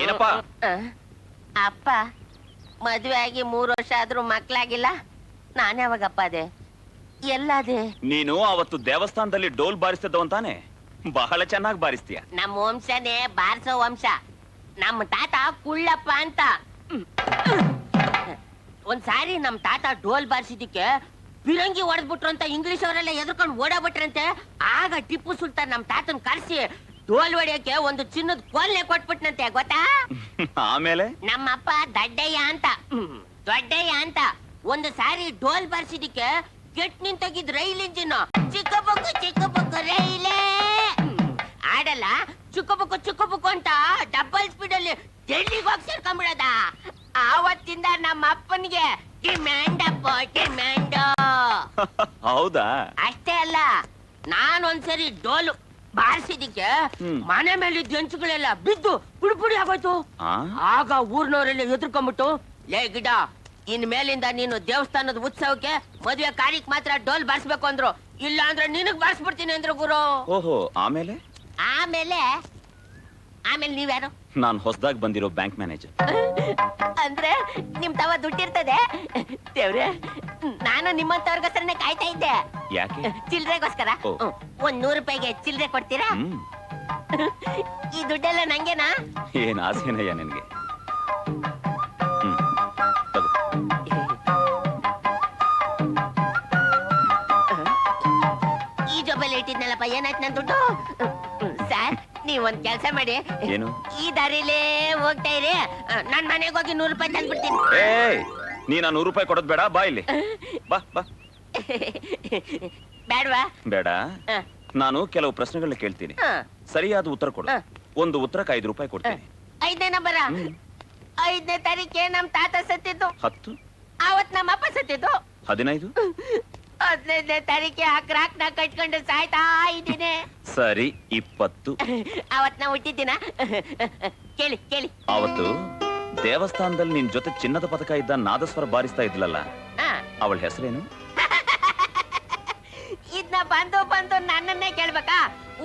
ಏನಪ್ಪ? ಅಪ್ಪ ಮದುವೆ ಆಗಿ 3 ವರ್ಷ ಆದ್ರೂ ಮಕ್ಳಾಗಿಲ್ಲ. ನಾನು ಯಾವಾಗಪ್ಪ ಅದೇ ಎಲ್ಲದೇ? ನೀನು ಅವತ್ತು ದೇವಸ್ಥಾನದಲ್ಲಿ ಡೋಲ್ ಬಾರಿಸ್ತಿದ್ದವಂತಾನೆ, ಬಹಳ ಚೆನ್ನಾಗಿ ಬಾರಿಸ್ತೀಯ. ನಮ್ಮ ವಂಶನೇ ಬಾರಿಸೋ ವಂಶ. ನಮ್ಮ ತಾತ ಕುಳ್ಳಪ್ಪ ಅಂತ. ಒಂದ್ಸಾರಿ ನಮ್ ತಾತ ಡೋಲ್ ಬಾರಿಸಿದಕ್ಕೆ ಬಿರಂಗಿ ಹೊಡೆದ್ಬಿಟ್ರು ಅಂತ ಇಂಗ್ಲಿಷ್ ಅವರೆಲ್ಲ ಎದ್ರಕೊಂಡು ಓಡಾಬಿಟ್ರಂತೆ. ಆಗ ಟಿಪ್ಪು ಸುಲ್ತಾನ್ ನಮ್ ತಾತನ್ ಕರ್ಸಿ ಡೋಲ್ ಹೊಡಿಯಕ್ಕೆ ಒಂದು ಚಿನ್ನದ ಕೋಲ್ನೆ ಕೊಟ್ಬಿಟ್ನಂತೆ, ಗೊತ್ತಾ? ಆಮೇಲೆ ನಮ್ಮಪ್ಪ ದೊಡ್ಡಯ್ಯ ಅಂತ ಒಂದು ಸಾರಿ ಡೋಲ್ ಬಾರಿಸಿದಕ್ಕೆ ಕೆಟ್ ನಿಂತೋಗಿದ್ ರೈಲ್ ಇಂಜಿನ್ ಚಿಕ್ಕ ಬುಕ್ಕು ರೈಲೇ ಆಡಲ್ಲ ಚಿಕ್ಕ ಬುಕ್ಕು ಅಂತ ಡಬಲ್ ಸ್ಪೀಡ್ ಅಲ್ಲಿ ಡೆಲ್ಲಿಗೆ ಹೋಗಿ ಸೇರ್ಕೊಂಡ್ಬಿಡದ. ಆವತ್ತಿಂದ ನಮ್ಮ ಅಪ್ಪನಿಗೆ ಡಿಮ್ಯಾಂಡ್. ಹೌದಾ? ಅಷ್ಟೇ ಅಲ್ಲ, ನಾನೊಂದ್ಸರಿ ಡೋಲು ಬಾರಿಸಿದಕ್ಕೆ ಮನೆ ಮೇಲೆ ಹೆಂಚುಗಳೆಲ್ಲ ಬಿದ್ದು ಪುಡಿ ಆಗೋಯ್ತು. ಆಗ ಊರ್ನವರೆಲ್ಲ ಎದುರ್ಕೊಂಡ್ಬಿಟ್ಟು, ಲೇ ಗಿಡ, ಇನ್ ಮೇಲಿಂದ ನೀನು ದೇವಸ್ಥಾನದ ಉತ್ಸವಕ್ಕೆ ಮದುವೆ ಕಾರ್ಯಕ್ಕೆ ಮಾತ್ರ ಡೋಲ್ ಬಾರಿಸ್ಬೇಕು ಅಂದ್ರು, ಇಲ್ಲ ಅಂದ್ರೆ ನಿನಗ್ ಬಾರಿಸ್ಬಿಡ್ತೀನಿ ಅಂದ್ರು ಗುರು. ಓಹೋ, ಆಮೇಲೆ ನೀವ್ಯಾರು? ನಾನು ಹೊಸದಾಗಿ ಬಂದಿರೋ ಬ್ಯಾಂಕ್ ಮ್ಯಾನೇಜರ್. ಅಂದ್ರೆ ನಿಮ್ ತವ ದುಡ್ಡಿರ್ತದೆ. ದೇವ್ರೆ, ನಾನು ನಿಮ್ಮಂತವ್ರಿಗೋಸ್ಕರನೇ ಕಾಯ್ತಾ ಇದ್ದೆ. ಯಾಕೆ? ಚಿಲ್ರೆಗೋಸ್ಕರ. ಒಂದ್ 100 ರೂಪಾಯಿಗೆ ಚಿಲ್ರೆ ಕೊಡ್ತೀರಾ? ಈ ದುಡ್ಡೆಲ್ಲ ನಂಗೆನಾ? ಏನ್ ಆಸೆನಯ್ಯ ನಿನ್ಗೆ? ಈ ಜೊಬಲ್ಲಿ ಇಟ್ಟಿದ್ನಲ್ಲಪ್ಪ, ಏನಾಯ್ತು ನನ್ ದುಡ್ಡು? ಸರ್, ನೀವೊಂದ್ ಕೆಲ್ಸ ಮಾಡಿ, ಏನು? ಈ ದಾರಿಲೇ ಹೋಗ್ತಾ ಇರಿ, ನನ್ ಮನೆಗೆ ಹೋಗಿ 100 ರೂಪಾಯಿ ತಂದ್ಬಿಡ್ತೀನಿ. ನೀನ 100 ರೂಪಾಯಿ ಕೊಡೋದ್ ಬೇಡ, ಬಾ ಇಲ್ಲಿ ಬಾ. ಬೇಡವಾ? ಬೇಡ. ನಾನು ಕೆಲವು ಪ್ರಶ್ನೆಗಳನ್ನ ಕೇಳ್ತೀನಿ, ಸರಿಯಾದ ಉತ್ತರ ಕೊಡು. ಒಂದು ಉತ್ತರಕ್ಕೆ 5 ರೂಪಾಯಿ ಕೊಡ್ತೀನಿ. 5ನೇ ನಂಬರ? 5ನೇ ತಾರೀಕೆ ನಮ್ ತಾತ ಸತ್ತಿದ್ದು. 10? ಅವತ್ ನಮ್ಮ ಅಪ್ಪ ಸತ್ತಿದ್ದು. 15? 15ನೇ ತಾರೀಕೆ ಹಾಕ್ನ ಕಟ್ಕೊಂಡು ಸಾಯ್ತಾ ಇದ್ದೀನಿ. ಸರಿ, 20? ಅವತ್ ನಾ ಹುಟ್ಟಿದ್ದೀನ. ಕೇಳಿ. ಅವತ್ತು ದೇವಸ್ಥಾನದಲ್ಲಿ ನಿನ್ ಜೊತೆ ಚಿನ್ನದ ಪದಕ ಇದ್ದ ನಾದಸ್ವರ ಬಾರಿಸ್ತಾ ಇದ್ಲಲ್ಲ, ಅವಳ ಹೆಸರೇನು? ಇದನ್ನ ಬಂದು ನನ್ನನ್ನೇ ಕೇಳ್ಬೇಕಾ?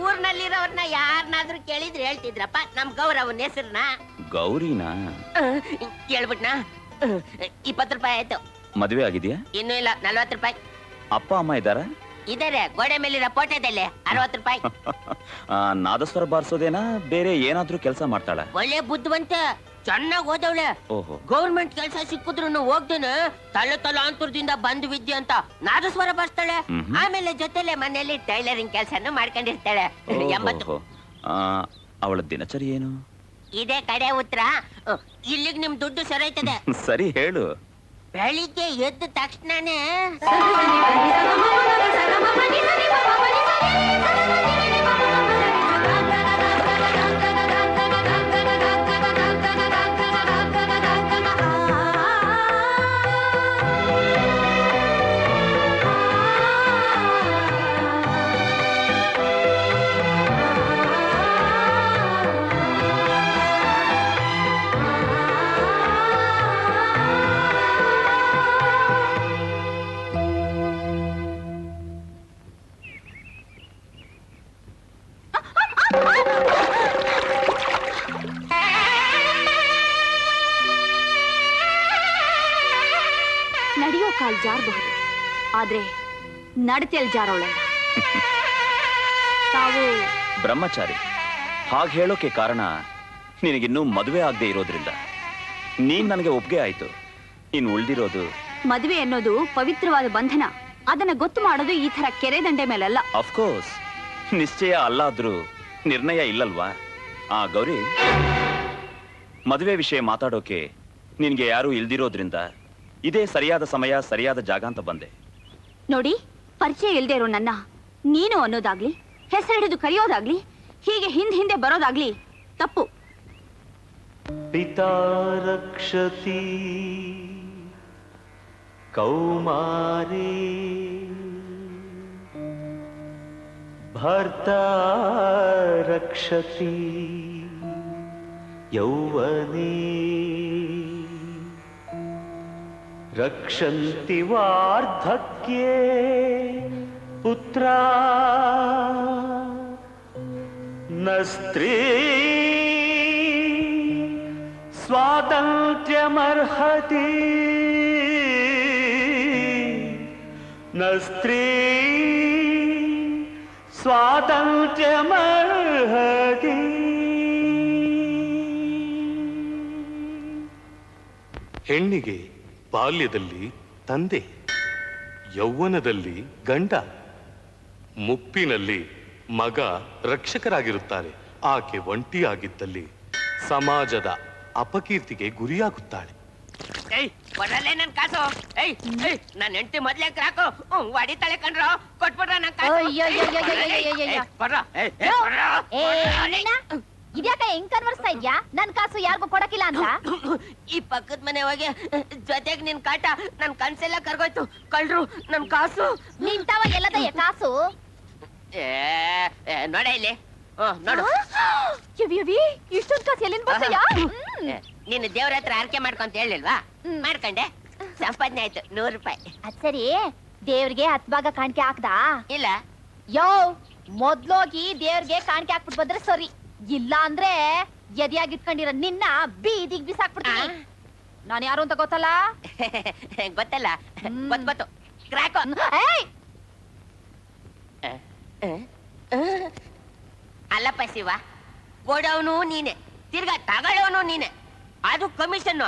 ಊರ್ನಲ್ಲಿರೋರ್ನ ಯಾರನ್ನಾದ್ರೂ ಕೇಳಿದ್ರೆ ಹೇಳ್ತಿದ್ರಪ್ಪ ನಮ್ ಗೌರವನ್ ಹೆಸರನ್ನ. ಗೌರಿನಾ? ಕೇಳ್ಬಿಟ್ನಾ? 20 ರೂಪಾಯಿ ಆಯ್ತು. ಮದುವೆ ಆಗಿದ್ಯಾ? ಇನ್ನೂ ಇಲ್ಲ. 40 ರೂಪಾಯಿ. ಅಪ್ಪ ಅಮ್ಮ ಇದ್ದಾರ? ಇದಾರೆ, ಗೋಡೆ ಮೇಲಿರೋ ಫೋಟೋದಲ್ಲಿ. 60 ರೂಪಾಯಿ. ನಾದಸ್ವರ ಬಾರಿಸೋದೇನಾ, ಬೇರೆ ಏನಾದ್ರೂ ಕೆಲಸ ಮಾಡ್ತಾಳ? ಒಳ್ಳೆ ಬುದ್ಧಿವಂತೆ, ಚೆನ್ನಾಗ್ ಓದವಳೆ. ಗೌರ್ಮೆಂಟ್ ಕೆಲಸ ಸಿಕ್ಕಿದ್ರು ಹೋಗ್ದೇನೆ ತಲಾಂತರದಿಂದ ಬಂದು ವಿದ್ಯೆ ಅಂತ ನಾದಸ್ವರ ಬಾರಿಸ್ತಾಳೆ. ಆಮೇಲೆ ಜೊತೆಲೆ ಮನೆಯಲ್ಲಿ ಟೈಲರಿಂಗ್ ಕೆಲಸನು ಮಾಡ್ಕೊಂಡಿರ್ತಾಳೆ. 80. ಅವಳ ದಿನಚರಿ ಏನು? ಇದೇ ಕಡೆ ಉತ್ತರ. ಇಲ್ಲಿಗೆ ನಿಮ್ ದುಡ್ಡು ಸರೈತದೆ. ಸರಿ, ಹೇಳು. ಬೆಳಿಗ್ಗೆ ಎದ್ದ ತಕ್ಷಣನೇ ನಡೆಯೋ ಕಾಲ್ ಜಾರಬಹುದು, ಆದ್ರೆ ನಡತೆಯಲ್ಲಿ ಜಾರೋಳಲ್ಲ. ತಾವು ಬ್ರಹ್ಮಚಾರಿ. ಹಾಗೆ ಹೇಳೋಕೆ ಕಾರಣ ನಿನಗಿನ್ನೂ ಮದುವೆ ಆಗದೆ ಇರೋದ್ರಿಂದ. ನೀನ್ ನನಗೆ ಒಪ್ಪಿಗೆ ಆಯ್ತು, ಇನ್ನು ಉಳ್ದಿರೋದು. ಮದುವೆ ಅನ್ನೋದು ಪವಿತ್ರವಾದ ಬಂಧನ. ಅದನ್ನ ಗೊತ್ತು ಮಾಡೋದು ಈ ತರ ಕೆರೆ ದಂಡೆ ಮೇಲಲ್ಲ. ಅಫ್ಕೋರ್ಸ್, ನಿಶ್ಚಯ ಅಲ್ಲಾದ್ರೂ ನಿರ್ಣಯ ಇಲ್ಲಲ್ವಾ? ಗೌರಿ, ಮದುವೆ ವಿಷಯ ಮಾತಾಡೋಕೆ ನಿನ್ಗೆ ಯಾರು ಇಲ್ದಿರೋದ್ರಿಂದ ಇದೇ ಸರಿಯಾದ ಸಮಯ, ಸರಿಯಾದ ಜಾಗ ಅಂತ ಬಂದೆ. ನೋಡಿ, ಪರಿಚಯ ಇಲ್ದೇ ಇರೋ ನನ್ನ ನೀನು ಅನ್ನೋದಾಗ್ಲಿ, ಹೆಸರಿಡಿದು ಕರೆಯೋದಾಗ್ಲಿ, ಹೀಗೆ ಹಿಂದೆ ಬರೋದಾಗ್ಲಿ ತಪ್ಪು. ಪಿತಾ ರಕ್ಷತಿ ಕೌಮಾರಿ ಭರ್ತಾ ರಕ್ಷತಿ ಯೌವನೇ ರಕ್ಷಂತಿ ವಾರ್ಧಕ್ಯೇ ಪುತ್ರಾ ನ ಸ್ತ್ರೀ ಸ್ವಾತಂತ್ರ್ಯಮರ್ಹತಿ ನ ಸ್ತ್ರೀ ಸ್ವಾತಂತ್ರ್ಯಮರ್ಹತಿ. ಹೆಣ್ಣಿಗೆ ಬಾಲ್ಯದಲ್ಲಿ ತಂದೆ, ಯೌವನದಲ್ಲಿ ಗಂಡ, ಮುಪ್ಪಿನಲ್ಲಿ ಮಗ ರಕ್ಷಕರಾಗಿರುತ್ತಾರೆ. ಆಕೆ ಒಂಟಿಯಾಗಿದ್ದಲ್ಲಿ ಸಮಾಜದ ಅಪಕೀರ್ತಿಗೆ ಗುರಿಯಾಗುತ್ತಾಳೆ. ಕೊಡಲೇ ನನ್ ಕಾಸು. ನನ್ ಹೆಂಡತಿ ಮೊದ್ಲೇ ಕ್ರಾಕು ಹೊಡಿತಾಳೆ ಕಣ್ರೋ. ಕೊಟ್ಬಿಡ್ರ ನನ್ ಕಾಸು. ಇದ್ಯಾಕ ಹೆಂಗ್ ಕನ್ವರ್ಸ್ತಾ ಇದ್ಯಾ? ನನ್ ಕಾಸು ಯಾರಿಗೂ ಕೊಡಕಿಲ್ಲ ಅಂತ. ಈ ಪಕ್ಕದ ಮನೆ ಹೋಗಿ ಜೊತೆಗ್ ನಿನ್ ಕಾಟ ನನ್ ಕನ್ಸೆಲ್ಲ ಕರ್ಗೋಯ್ತು. ಕಳ್ರು ನನ್ ಕಾಸು. ನಿಂತವ ಎಲ್ಲದಯ್ಯ ಕಾಸು? ನೋಡ ಇಲ್ಲಿ ನೋಡು. ಇಷ್ಟೊಂದ್ ಕಾಸು ಎಲ್ಲಿಂದ ಬರ್ತಯ್ಯ? ನೀನು ದೇವ್ರ ಹತ್ರ ಆರ್ಕೆ ಮಾಡ್ಕೊಂತ ಹೇಳಿಲ್ವಾ? ಮಾಡ್ಕೊಂಡೆ, ಸಂಪಾದನೆ ಆಯ್ತು 100 ರೂಪಾಯಿ. ಅದ್ ಸರಿ, ದೇವ್ರಿಗೆ 10 ಭಾಗ ಕಾಣಿಕೆ ಹಾಕ್ದಾ? ಇಲ್ಲ. ಯೋ, ಮೊದ್ಲೋಗಿ ದೇವ್ರಿಗೆ ಕಾಣಿಕೆ ಹಾಕ್ಬಿಟ್ಟು ಬಂದ್ರೆ ಸರಿ. ಇಲ್ಲ ಅಂದ್ರೆ ಎದೆಯಾಗಿಟ್ಕೊಂಡಿರೋ ನಿನ್ನ ಬೀದಿಗ್ ಬಿಸಾಕ್ಬಿಡ್ತೀನಿ. ನಾನು ಯಾರು ಅಂತ ಗೊತ್ತಲ್ಲ? ಗೊತ್ತಲ್ಲ, ಗೊತ್ತು. ಕ್ರಾಕು. ಅಲ್ಲಪ್ಪ ಶಿವ, ಕೊಡವನು ನೀನೆ, ತಿರ್ಗಾ ತಗೊಳ್ಳೋನು ನೀನೆ. ಅದು ಕಮಿಷನ್.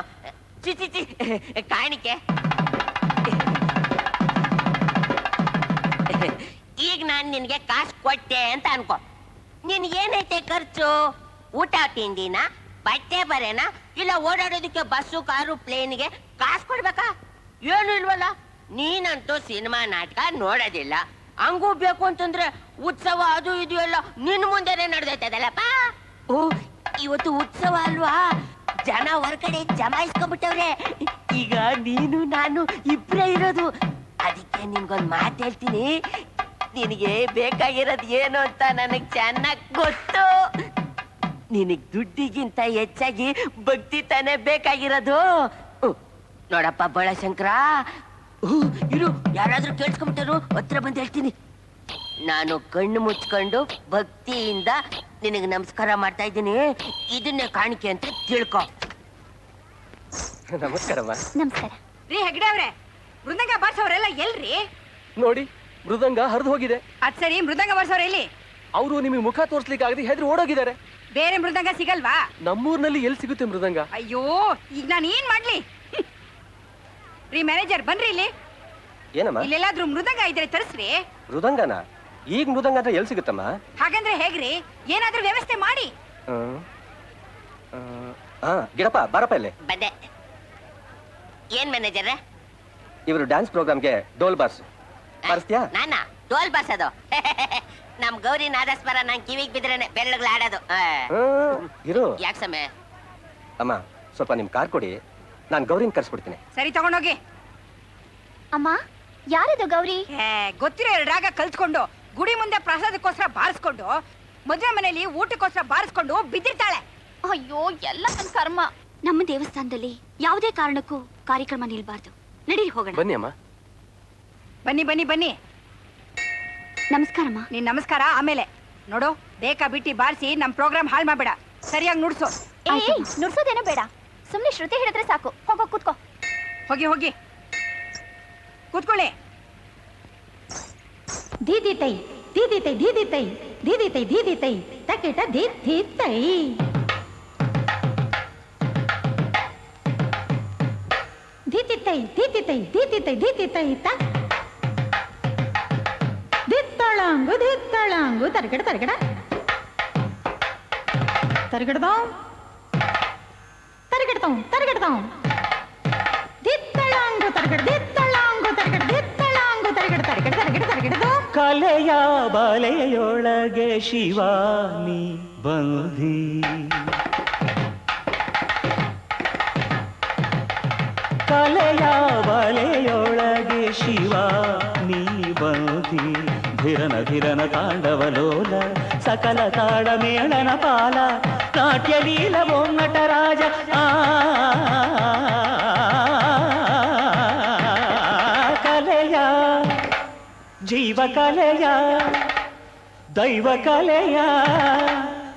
ಚಿಚಿ ಕಾಣಿಕೆ. ಈಗ ನಾನ್ ನಿನ್ಗೆ ಕಾಸು ಕೊಟ್ಟೆ ಅಂತ ಅನ್ಕೋ. ನಿನ್ ಏನೈತೆ ಖರ್ಚು? ಊಟ ತಿಂಡಿನ, ಬಟ್ಟೆ ಬರೇನಾ, ಇಲ್ಲ ಓಡಾಡೋದಕ್ಕೆ ಬಸ್ಸು ಕಾರು ಪ್ಲೇನ್ಗೆ ಕಾಸು ಕೊಡ್ಬೇಕಾ? ಏನು ಇಲ್ವಲ್ಲ. ನೀನಂತೂ ಸಿನಿಮಾ ನಾಟಕ ನೋಡೋದಿಲ್ಲ. ಹಂಗೂ ಬೇಕು ಅಂತಂದ್ರೆ ಉತ್ಸವ ಅದು ಇದು ಎಲ್ಲ ನಿನ್ ಮುಂದೆನೆ ನಡೆದೈತದಲ್ಲಪ್ಪ. ಓ, ಇವತ್ತು ಉತ್ಸವ ಅಲ್ವಾ? ಜನ ಹೊರಗಡೆ ಜಮಾಯಿಸ್ಕೊಂಡ್ಬಿಟ್ಟವ್ರೆ. ಈಗ ನೀನು ನಾನು ಇಬ್ರೇ ಇರೋದು. ಅದಕ್ಕೆ ನಿನ್ಗೊಂದ್ ಮಾತು ಹೇಳ್ತೀನಿ. ನಿನಗೆ ಬೇಕಾಗಿರೋದು ಏನು ಅಂತ ನನಗ್ ಚೆನ್ನಾಗ್ ಗೊತ್ತು. ನಿನಗ್ ದುಡ್ಡಿಗಿಂತ ಹೆಚ್ಚಾಗಿ ಭಕ್ತಿ ತಾನೇ ಬೇಕಾಗಿರೋದು. ನೋಡಪ್ಪ ಬಾಳಶಂಕರ, ಇರು, ಯಾರಾದ್ರೂ ಕೇಳಿಸ್ಕೊಂಡ್ಬಿಟ್ಟರು ಹತ್ರ ಬಂದು ಹೇಳ್ತೀನಿ. ನಾನು ಕಣ್ಣು ಮುಚ್ಕೊಂಡು ಭಕ್ತಿಯಿಂದ ನಿನಗೆ ನಮಸ್ಕಾರ ಮಾಡ್ತಾ ಇದ್ದೀನಿ. ಇದನ್ನೇ ಕಾಣಿಕೆ ಅಂತ ತಿಳ್ಕೊ. ನಮಸ್ಕಾರಮ್ಮ. ನಮಸ್ಕಾರ ರೀ ಹೆಗ್ಡೆ ಅವ್ರೆ, ಮೃದಂಗ ಬಾರ್ಸವ್ರೆಲ್ಲ ಎಲ್ರಿ? ನೋಡಿ, ಮೃದಂಗ ಹರಿದು ಹೋಗಿದೆ. ಅದ್ ಸರಿ, ಮೃದಂಗ ಬಾರ್ಸವ್ರ ಎಲ್ಲಿ? ಅವರು ನಿಮಗೆ ಮುಖ ತೋರ್ಸ್ಲಿಕ್ಕೆ ಆಗದೆ ಹೆದ್ರು ಓಡೋಗಿದ್ದಾರೆ. ಬೇರೆ ಮೃದಂಗ ಸಿಗಲ್ವಾ? ನಮ್ಮೂರ್ನಲ್ಲಿ ಎಲ್ಲಿ ಸಿಗುತ್ತೆ ಮೃದಂಗ? ಅಯ್ಯೋ, ಈಗ ನಾನು ಏನ್ ಮಾಡ್ಲಿ? ರೀ ಮ್ಯಾನೇಜರ್, ಬನ್ರಿ ಇಲ್ಲಿ. ಏನಮ್ಮ? ಇಲ್ಲೆಲ್ಲಾದ್ರೂ ಮೃದಂಗ ಇದ್ರೆ ತರಿಸ್ರಿ. ಮೃದಂಗನ? ಈಗ ಮೃದಂಗ ಅಂದ್ರೆ ಎಲ್ಲಿ ಸಿಗುತ್ತಮ್ಮ? ಹಾಗಂದ್ರೆ ಹೇಗ್ರಿ? ಏನಾದ್ರೂ ವ್ಯವಸ್ಥೆ ಮಾಡಿ. ಗಿಡಪ್ಪ, ಬಾರಪ್ಪ ಇಲ್ಲಿ. ಬಂದೆ. ಏನ್ ಮ್ಯಾನೇಜರ್? ಇವರು ಡ್ಯಾನ್ಸ್ ಪ್ರೋಗ್ರಾಮ್ಗೆ ಡೋಲ್ ಬಾರ್ಸ್ ಬಾರಿಸ್ತೀಯಾ? ನಾನಾ ಡೋಲ್ ಬಾರ್ಸೋದು? ನಮ್ ಗೌರಿ ನಾದಸ್ವರ ನಾನ್ ಕಿವಿಗ್ ಬಿದ್ರೇನೆ ಬೆಳ್ಳಗ್ಲ ಆಡೋದು. ಇರು. ಯಾಕೆ ಸಮಯ? ಅಮ್ಮ, ಸ್ವಲ್ಪ ನಿಮ್ ಕಾರ್ ಕೊಡಿ, ನಾನು ಗೌರಿನ ಕರ್ಸ್ಬಿಡ್ತೀನಿ. ಸರಿ, ತಗೊಂಡೋಗಿ. ಅಮ್ಮ, ಯಾರಿದು ಗೌರಿ? ಗೊತ್ತಿರೋ 2 ರಾಗ ಕಲ್ತ್ಕೊಂಡು ಗುಡಿ ಮುಂದೆ ಪ್ರಸಾದಕ್ಕೋಸ್ಕರ ಬಾರಿಸ್ಕೊಂಡು, ಮದುವೆ ಮನೆಯಲ್ಲಿ ಊಟಕ್ಕೋಸ್ಕರ ಬಾರಿಸ್ಕೊಂಡು ಬಿದ್ದಿರ್ತಾಳೆ. ಅಯ್ಯೋ, ಎಲ್ಲ ನನ್ ಕರ್ಮ. ನಮ್ಮ ದೇವಸ್ಥಾನದಲ್ಲಿ ಯಾವುದೇ ಕಾರಣಕ್ಕೂ ಕಾರ್ಯಕ್ರಮ ನಿಲ್ಬಾರ್ದು. ನಡೀರಿ ಹೋಗೋಣ. ಬನ್ನಿ ಅಮ್ಮ. ಬನ್ನಿ ಬನ್ನಿ ಬನ್ನಿ. ನಮಸ್ಕಾರಮ್ಮ. ನೀನ್ ನಮಸ್ಕಾರ ಆಮೇಲೆ. ನೋಡು, ಬೇಕಾ ಬಿಟ್ಟಿ ಬಾರಿಸಿ ನಮ್ ಪ್ರೋಗ್ರಾಮ್ ಹಾಳು ಮಾಡ್ಬೇಡ. ಸರಿಯಾಗಿ ನುಡ್ಸು. ನುಡ್ಸೋದೇನೋ ಬೇಡ, ಸುಮ್ನೆ ಶ್ರುತಿ ಹಿಡಿದ್ರೆ ಸಾಕು. ಹೋಗೋ, ಕೂತ್ಕೋ. ಹೋಗಿ ಹೋಗಿ ಕೂತ್ಕೊಳ್ಳಿ. ದೀದಿ ತೈ ದೀದಿ ತೈ ದೀದಿ ತೈ ದೀದಿ ತೈ ದೀದಿ ತೈ ತಕೆಟ ದೀದಿ ತೈ ದೀದಿ ತೈ ದೀದಿ ತೈ ದೀದಿ ತೈ ದೀದಿ ತೈ ತ ದಿತ್ತಳಂಗು ತರಗಡ ತರಗಡ ತರಗಡದಾಂ ತರಗಡದಾಂ ತರಗಡದಾಂ ದಿತ್ತಳಂಗು ತರಗಡ ದಿತ್ತಳಂಗು ತರಗಡ ದಿತ್ತಳಂಗು ತರಗಡ ತರಗಡ ತರಗಡ ತರಗಡದು. ಕಲೆಯ ಬಲೆಯೊಳಗೆ ಶಿವಾನಿ ಬಂದಿ, ಕಲೆಯ ಬಲೆಯೊಳಗೆ ಶಿವಾನಿ ಬಂದಿ, ಧಿರನ ಧಿರನ ತಾಂಡವಲೋಲ ಸಕಲ ತಾಳ ಮೇಳನ ಪಾಲ, ನಾಟ್ಯ ಲೀಲ ನಟರಾಜ ಕಲೆಯ ಜೀವ ಕಲೆಯ ದೈವ ಕಲೆಯ